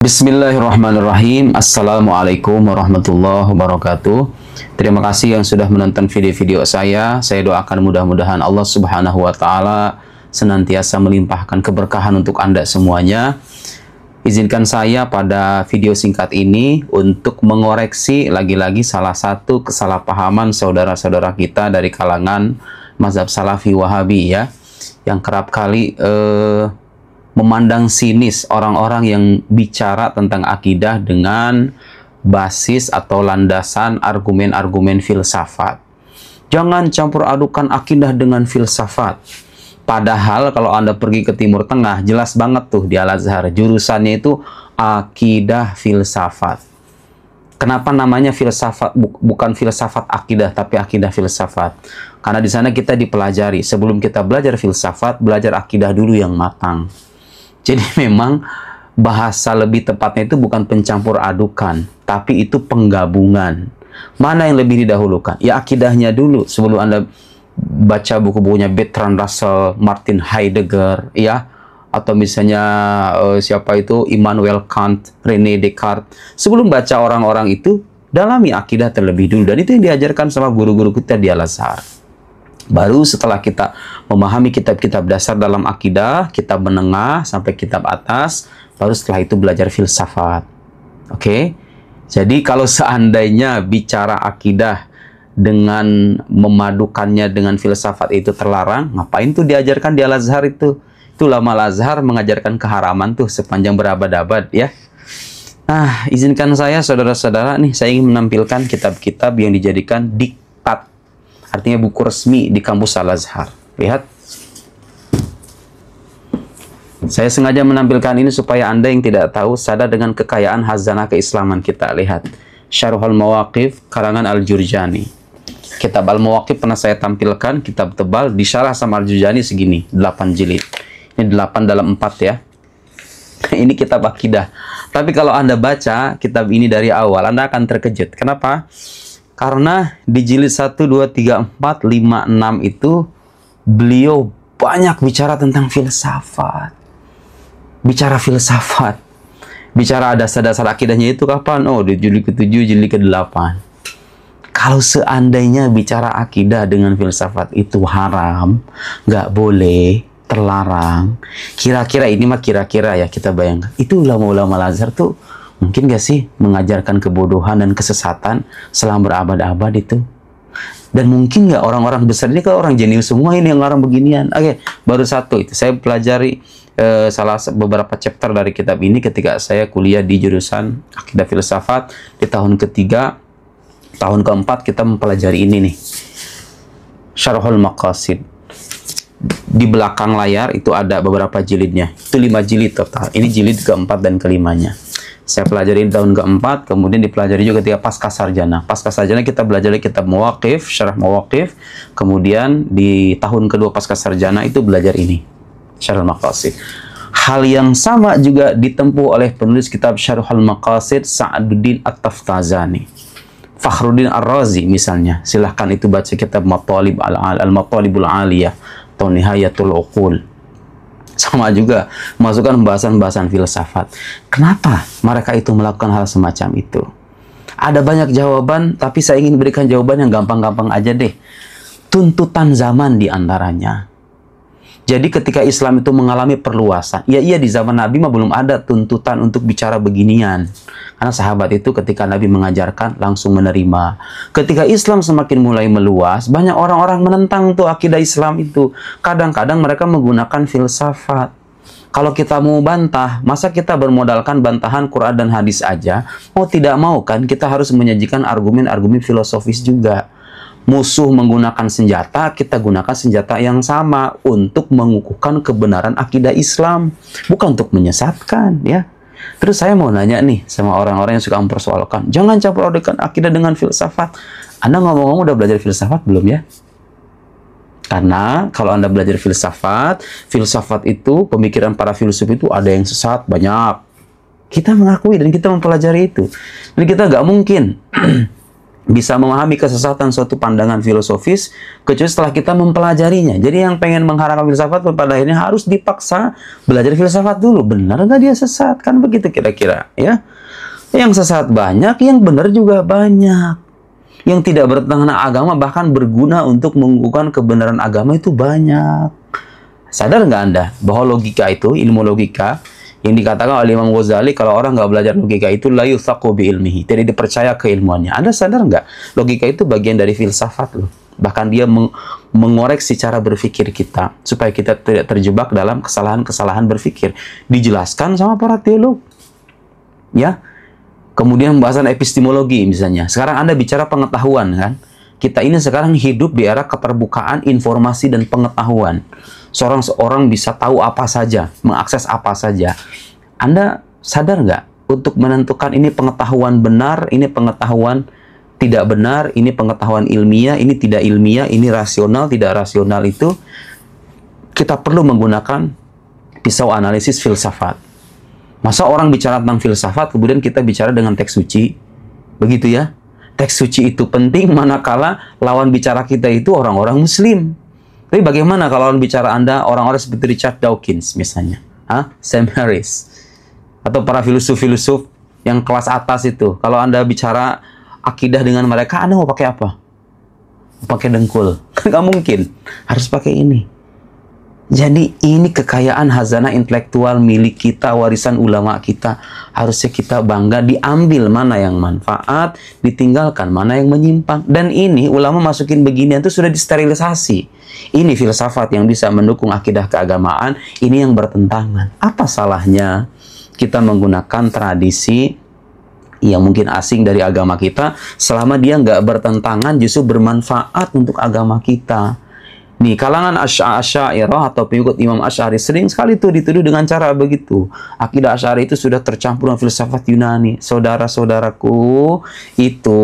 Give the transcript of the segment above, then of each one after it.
Bismillahirrahmanirrahim. Assalamualaikum warahmatullahi wabarakatuh. Terima kasih yang sudah menonton video-video saya. Saya doakan mudah-mudahan Allah Subhanahu wa Ta'ala senantiasa melimpahkan keberkahan untuk Anda semuanya. Izinkan saya pada video singkat ini untuk mengoreksi lagi-lagi salah satu kesalahpahaman saudara-saudara kita dari kalangan mazhab Salafi Wahabi ya, yang kerap kali memandang sinis orang-orang yang bicara tentang akidah dengan basis atau landasan argumen-argumen filsafat. Jangan campur adukan akidah dengan filsafat. Padahal kalau Anda pergi ke Timur Tengah, jelas banget tuh di Al-Azhar, jurusannya itu akidah filsafat. Kenapa namanya filsafat, bukan filsafat akidah, tapi akidah filsafat? Karena di sana kita dipelajari, sebelum kita belajar filsafat, belajar akidah dulu yang matang. Jadi memang bahasa lebih tepatnya itu bukan pencampur adukan, tapi itu penggabungan. Mana yang lebih didahulukan? Ya akidahnya dulu sebelum Anda baca buku-bukunya Bertrand Russell, Martin Heidegger, ya, atau misalnya siapa itu Immanuel Kant, René Descartes. Sebelum baca orang-orang itu, dalami akidah terlebih dulu, dan itu yang diajarkan sama guru-guru kita di Al-Azhar. Baru setelah kita memahami kitab-kitab dasar dalam akidah, kitab menengah sampai kitab atas, baru setelah itu belajar filsafat. Oke? Jadi kalau seandainya bicara akidah dengan memadukannya dengan filsafat itu terlarang, ngapain tuh diajarkan di Al-Azhar itu? Itu lama Al-Azhar mengajarkan keharaman tuh sepanjang berabad-abad ya. Nah, izinkan saya saudara-saudara nih, saya ingin menampilkan kitab-kitab yang dijadikan diktat, artinya buku resmi di kampus Al-Azhar. Lihat. Saya sengaja menampilkan ini supaya Anda yang tidak tahu sadar dengan kekayaan khazanah keislaman kita. Lihat. Syarhul Mawaqif karangan Al-Jurjani. Kitab Al-Mawaqif pernah saya tampilkan, kitab tebal, disyarah sama Al-Jurjani segini, 8 jilid. Ini 8 dalam 4 ya. Ini kitab akidah. Tapi kalau Anda baca kitab ini dari awal, Anda akan terkejut. Kenapa? Karena di jilid 1, 2, 3, 4, 5, 6 itu beliau banyak bicara tentang filsafat. Bicara filsafat. Bicara dasar-dasar akidahnya itu kapan? Oh, di jilid ke-7, jilid ke-8. Kalau seandainya bicara akidah dengan filsafat itu haram, nggak boleh, terlarang. Kira-kira ini mah kira-kira ya, kita bayangkan. Itu ulama-ulama Al-Azhar tuh mungkin gak sih mengajarkan kebodohan dan kesesatan selama berabad-abad itu? Dan mungkin nggak orang-orang besar ini, kalau orang jenius semua ini yang orang beginian. Oke, baru satu itu. Saya pelajari beberapa chapter dari kitab ini ketika saya kuliah di jurusan akidah filsafat di tahun ketiga. Tahun keempat kita mempelajari ini nih. Syarhul Maqasid. Di belakang layar itu ada beberapa jilidnya. Itu 5 jilid total. Ini jilid keempat dan kelimanya. Saya pelajari tahun keempat, kemudian dipelajari juga ketika pasca sarjana. Pasca sarjana kita belajar kitab Mawaqif, Syarah Mawaqif. Kemudian di tahun kedua pasca sarjana itu belajar ini, Syarhul Maqasid. Hal yang sama juga ditempuh oleh penulis kitab Syarhul Maqasid, Sa'aduddin At-Taftazani, Fakhruddin Ar-Razi misalnya. Silahkan itu baca kitab Al-Matalibul Aliyah atau Nihayatul Uqul. Sama juga masukkan bahasan-bahasan filsafat. Kenapa mereka itu melakukan hal semacam itu? Ada banyak jawaban, tapi saya ingin berikan jawaban yang gampang-gampang aja deh. Tuntutan zaman di antaranya. Jadi ketika Islam itu mengalami perluasan, ya iya di zaman Nabi mah belum ada tuntutan untuk bicara beginian. Karena sahabat itu ketika Nabi mengajarkan langsung menerima. Ketika Islam semakin mulai meluas, banyak orang-orang menentang tuh akidah Islam itu. Kadang-kadang mereka menggunakan filsafat. Kalau kita mau bantah, masa kita bermodalkan bantahan Quran dan hadis aja? Mau tidak mau kan kita harus menyajikan argumen-argumen filosofis juga. Musuh menggunakan senjata, kita gunakan senjata yang sama untuk mengukuhkan kebenaran akidah Islam, bukan untuk menyesatkan ya. Terus saya mau nanya nih sama orang-orang yang suka mempersoalkan, jangan campur adukan akidah dengan filsafat. Anda ngomong-ngomong udah belajar filsafat belum ya? Karena kalau Anda belajar filsafat, filsafat itu, pemikiran para filsuf itu ada yang sesat, banyak. Kita mengakui dan kita mempelajari itu. Jadi kita nggak mungkin bisa memahami kesesatan suatu pandangan filosofis kecuali setelah kita mempelajarinya. Jadi yang pengen mengharapkan filsafat pada akhirnya harus dipaksa belajar filsafat dulu. Benar nggak dia sesat? Kan begitu kira-kira, ya. Yang sesat banyak, yang benar juga banyak. Yang tidak bertentangan agama bahkan berguna untuk mengukuhkan kebenaran agama itu banyak. Sadar nggak Anda bahwa logika itu, ilmu logika, yang dikatakan oleh Imam Ghazali, kalau orang nggak belajar logika itu la yuthaqu bi ilmihi, tidak dipercaya keilmuannya. Anda sadar nggak? Logika itu bagian dari filsafat loh. Bahkan dia mengoreksi cara berpikir kita supaya kita tidak terjebak dalam kesalahan-kesalahan berpikir. Dijelaskan sama para teolog. Ya. Kemudian pembahasan epistemologi misalnya. Sekarang Anda bicara pengetahuan kan? Kita ini sekarang hidup di era keterbukaan informasi dan pengetahuan. Seorang bisa tahu apa saja, mengakses apa saja. Anda sadar nggak untuk menentukan ini pengetahuan benar, ini pengetahuan tidak benar, ini pengetahuan ilmiah, ini tidak ilmiah, ini rasional, tidak rasional, itu kita perlu menggunakan pisau analisis filsafat. Masa orang bicara tentang filsafat, kemudian kita bicara dengan teks suci? Begitu ya? Teks suci itu penting manakala lawan bicara kita itu orang-orang Muslim. Tapi bagaimana kalau lawan bicara Anda orang-orang seperti Richard Dawkins misalnya, Sam Harris, atau para filosof-filosof yang kelas atas itu? Kalau Anda bicara akidah dengan mereka, Anda mau pakai apa? Mau pakai dengkul? Nggak mungkin. Harus pakai ini. Jadi ini kekayaan hazanah intelektual milik kita, warisan ulama kita. Harusnya kita bangga, diambil mana yang manfaat, ditinggalkan mana yang menyimpang. Dan ini ulama masukin beginian itu sudah disterilisasi. Ini filsafat yang bisa mendukung akidah keagamaan, ini yang bertentangan. Apa salahnya kita menggunakan tradisi yang mungkin asing dari agama kita, selama dia nggak bertentangan, justru bermanfaat untuk agama kita. Nih, kalangan Asy'ariyah atau pengikut Imam Asy'ari sering sekali tuh dituduh dengan cara begitu. Akidah Asy'ari itu sudah tercampur dengan filsafat Yunani. Saudara-saudaraku, itu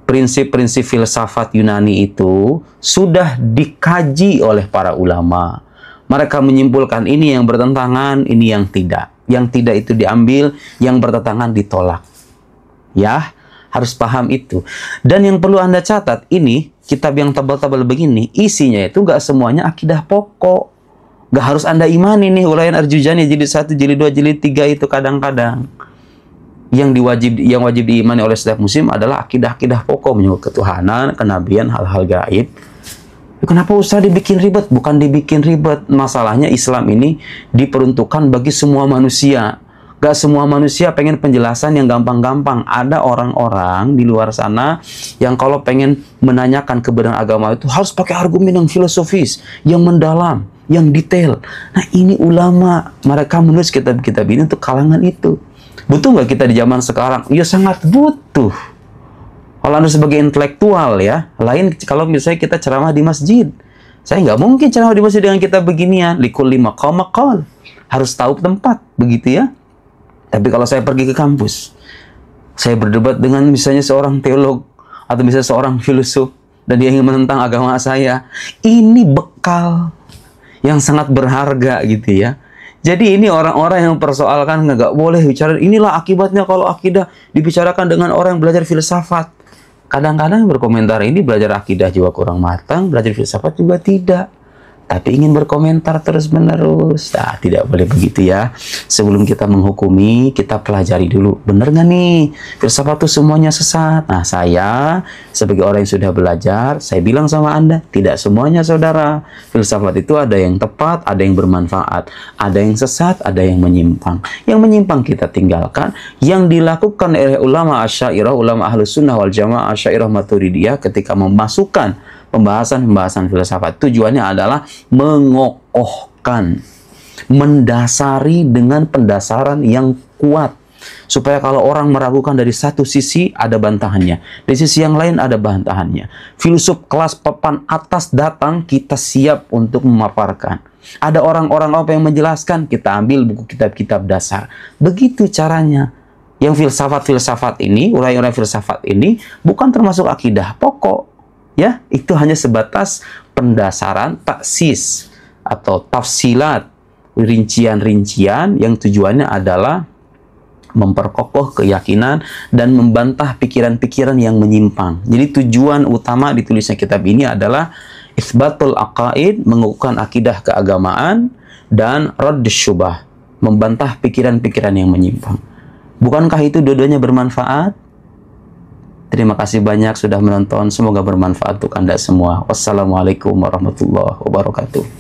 prinsip-prinsip filsafat Yunani itu sudah dikaji oleh para ulama. Mereka menyimpulkan ini yang bertentangan, ini yang tidak. Yang tidak itu diambil, yang bertentangan ditolak. Ya, harus paham itu. Dan yang perlu Anda catat, ini kitab yang tebal-tebal begini, isinya itu nggak semuanya akidah pokok. Nggak harus Anda imani nih, Ulayan Ar-Jurjani jilid 1, jilid 2, jilid 3 itu kadang-kadang. Yang wajib diimani oleh setiap muslim adalah akidah-akidah pokok, menyangkut ketuhanan, kenabian, hal-hal gaib. Kenapa usah dibikin ribet? Bukan dibikin ribet. Masalahnya Islam ini diperuntukkan bagi semua manusia. Gak semua manusia pengen penjelasan yang gampang-gampang. Ada orang-orang di luar sana yang kalau pengen menanyakan kebenaran agama itu harus pakai argumen yang filosofis, yang mendalam, yang detail. Nah, ini ulama. Mereka menulis kitab-kitab ini untuk kalangan itu. Butuh nggak kita di zaman sekarang? Ya sangat butuh. Kalau Anda sebagai intelektual ya, lain kalau misalnya kita ceramah di masjid. Saya nggak mungkin ceramah di masjid dengan kita beginian. Likulli maqam maqal. Harus tahu tempat, begitu ya. Tapi kalau saya pergi ke kampus, saya berdebat dengan misalnya seorang teolog atau misalnya seorang filosof dan dia ingin menentang agama saya, ini bekal yang sangat berharga gitu ya. Jadi ini orang-orang yang persoalkan nggak boleh bicara, inilah akibatnya kalau akidah dibicarakan dengan orang yang belajar filsafat. Kadang-kadang berkomentar ini belajar akidah juga kurang matang, belajar filsafat juga tidak. Tapi ingin berkomentar terus-menerus. Nah, tidak boleh begitu ya. Sebelum kita menghukumi, kita pelajari dulu. Benar nggak nih? Filsafat itu semuanya sesat. Nah, saya sebagai orang yang sudah belajar, saya bilang sama Anda, tidak semuanya saudara. Filsafat itu ada yang tepat, ada yang bermanfaat. Ada yang sesat, ada yang menyimpang. Yang menyimpang kita tinggalkan. Yang dilakukan oleh ulama Asy'ariyah, ulama Ahlus Sunnah wal Jamaah Asy'ariyah Maturidiyah ketika memasukkan pembahasan filsafat, tujuannya adalah mengokohkan, mendasari dengan pendasaran yang kuat, supaya kalau orang meragukan dari satu sisi ada bantahannya, dari sisi yang lain ada bantahannya. Filsuf kelas papan atas datang, kita siap untuk memaparkan. Ada orang-orang apa yang menjelaskan, kita ambil buku kitab-kitab dasar. Begitu caranya. Yang filsafat-filsafat ini, uraian-uraian filsafat ini bukan termasuk akidah pokok. Ya, itu hanya sebatas pendasaran taksis atau tafsilat, rincian-rincian yang tujuannya adalah memperkokoh keyakinan, dan membantah pikiran-pikiran yang menyimpang. Jadi tujuan utama ditulisnya kitab ini adalah itsbatul aqaid, mengukuhkan akidah keagamaan, dan radd syubah, membantah pikiran-pikiran yang menyimpang. Bukankah itu dua-duanya bermanfaat? Terima kasih banyak sudah menonton. Semoga bermanfaat untuk Anda semua. Wassalamualaikum warahmatullahi wabarakatuh.